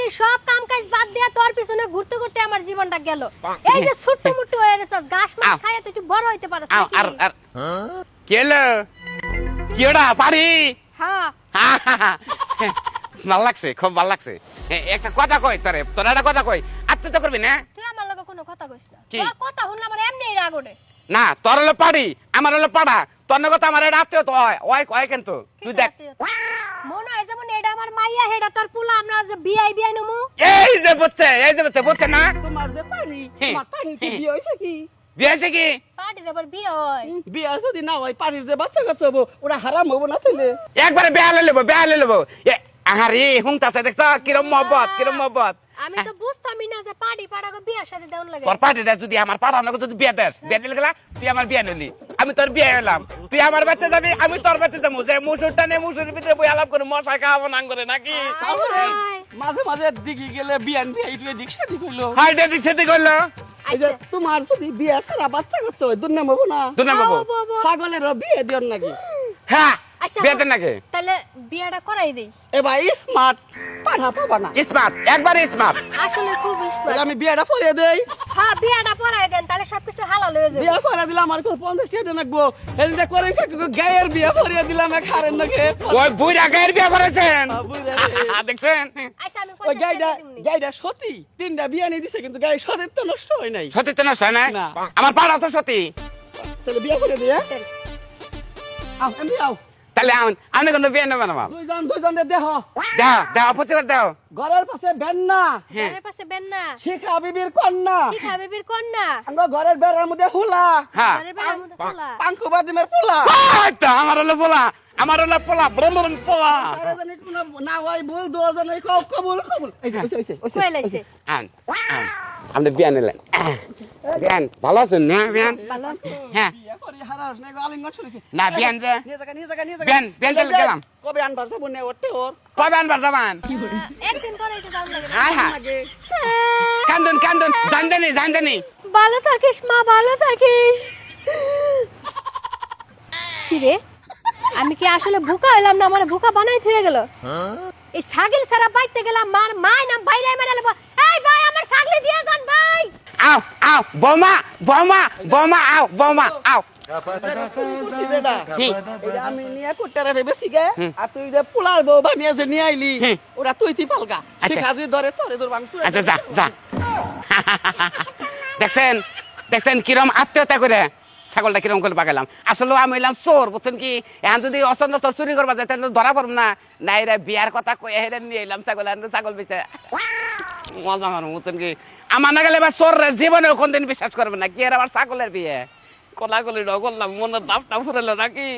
বাড়ির সব কাম কাজ বাদ দিয়া তোর পিছনে ঘুরতে ঘুরতে আমার জীবনটা গেল। এই যে ছোট মুট্টু হয়ে গেছস, ঘাস মাছ খাইয়া তুই একটু বড় হইতে পারছ আর নাকি? আর কেলো কিওড়া পারি হ্যাঁ ভাল লাগছে, খুব ভাল লাগছে। একটা কথা কই তোরে, তোর একটা কথা কই, আত্মীয়তা করবি না? তুই আমার লগে কোনো কথা কইস না। কি? তোর কথা শুনলে আমার এমনিই রাগ ওঠে। না তোর হলো পাড়ি, আমার হলো পাড়া, তোর কথা আমার এটা আত্মীয়তা হয়, ওই কিন্তু তুই দেখ। মনে হয় যেমন এটা আমার মাইয়া, হেডা তোর পুলা, আমরা যে বিআই নমু। এই যে বুঝছে না? তোমার যে পানি, হ্যাঁ, তোমার পানি কি হ্যাঁ। বিয়ে হইছে কি? বিয়ে হয়েছে কি? পার্টির আবার বিয়ে হয়। বিয়ে যদি না হয় পানির যে বাচ্চা কাচ্চা হবো ওরা হারাম হবো না তাহলে? একবারে বেয়া লেবো। আহারে হুংতাছে দেখছ কিরম মহব্বত। আমি তো বুঝতামই না যে পার্টি পাড়াকে বিয়ার সাথে দেওয়ার লাগে। তোর পার্টিটা যদি আমার পাড়ার লোক যদি বিয়ে দেস, বিয়ে দিলে গেলা তুই আমার বিয়ে নিলি, আমি তোর বিয়ে হলাম, তুই আমার বাড়িতে যাবি, আমি তোর বাড়িতে যাবো, যে মুসুরটা নিয়ে মুসুরের ভিতরে বই আলাপ করে মশা খাওয়াবো না করে নাকি? তারপরে মাঝে মাঝে দিকে গেলে বিয়ান বিয়ে একটু এদিক সেদিক হইলো। হাই ডেটি সেটি করলো এই যে তোমার যদি বিয়ে ছাড়া বাচ্চা কাচ্চা হয় দুর্নাম হবো না? দুনা বাবু। ছাগলেরও বিয়ে দিও নাকি? হ্যাঁ আচ্ছা, বিয়ে দেন নাকি? তাহলে বিয়েটা করাই দেই। এ ভাই স্মার্ট পাঠা পাবা না? স্মার্ট, একবারে স্মার্ট। আসলে খুব তাহলে স্মার্ট। আমি বিয়েটা পরিয়ে দেই। হ্যাঁ বিয়েটা পড়াই দেন, তাহলে সবকিছু হালাল হয়ে যাবে। বিয়ে পরিয়ে দিলাম আর কোন 50 টাকা দিয়ে রাখবো। এই যে করেন কাকু গায়ের বিয়ে পরিয়ে দিলাম এক হারেন নাকি? ওই বুইরা গায়ের বিয়ে করেছেন বুঝলে রে। দেখছেন? আচ্ছা আমি ওই 50 গাইডা টাকা দিমনি। গাইডা সতী 3টা বিয়ে নিয়ে দিছে কিন্তু গাই সতীত্ব নষ্ট হয় নাই। সত্যি তো নষ্ট হয় না? না। আমার পাড়া তো সত্যি। তাহলে বিয়ে করে দিয়ে আও এমনি আও তাহলে আমি কোনো বিয়ে নেবেন আমার। দুইজন দেহ দাও প্রতিবার দাও। ঘরের পাশে বেন্না হ্যাঁ ঘরের পাশে বেন্না, শিখা বিবির কন্যা শিখা বেবির কন্যা, আমরা ঘরের বেড়ার মধ্যে হুলা হ্যাঁ ঘরের বেড়ার মধ্যে খোলা। পাঙ্কু বাদিমের পোলা ওই তো আমার হলো পোলা ব্রহ্মণ পোলা। তারা জানি কোনো না হয় ভুল দুজনে কবুল কবুল এই যে কই লাইছে? আপনি বিয়ে নিলেন, বিয়ান ভালো আছেন না? বিয়ান ভালো আছে? হ্যাঁ বিয়ে করে হারাস না আলিঙ্গন শুনেছি না বিয়ান যে নিয়ে জায়গা বিয়ান চলে গেলাম। কবে আনবার যাবো না ওতে ওর কবে আনবার যাবান? একদিন পরেই তো যাওয়ার লাগে। হ্যাঁ হ্যাঁ আগে কান্দন জানদানি ভালো থাকিস মা, ভালো থাকিস। কি রে, আমি কি আসলে ভুকা হইলাম না? আমার ভুকা বানাই থয়ে গেল। এই ছাগল ছাড়া বাইতে গেলাম, মার মাই নাম বাইরে মেরে লেবো। এই ভাই আমার ছাগলি দিয়ে যান ভাই। আও বৌমা আও করছি যেটা হি। এটা আমি নিয়ে কোটারে বেশি গে আর তুই যে পোলার বউ বানিয়ে যে নিয়ে আইলি হুম। ওরা তুই পালগা আচ্ছা। ঠিক আছে ধরে তোরে তোর বাংশ আচ্ছা যা দেখছেন কিরম আত্মীয়তা করে ছাগলটা কিরম করে পাকালাম। আসলে আমি হইলাম চোর, বুঝছেন কি? এখন যদি অচন্দ চোর চুরি করবা যায় তাহলে ধরা পড়ব না। না এরা বিয়ার কথা কয়ে হেরে নিয়ে এলাম ছাগল বেচে মজা মারো, বুঝছেন কি? আমার না গেলে এবার চোর জীবনেও কোনদিন বিশ্বাস করবে না। কি এর আবার ছাগলের বিয়ে কোলাগুলি করলাম, মনের দাপটা ফুরালো নাকি?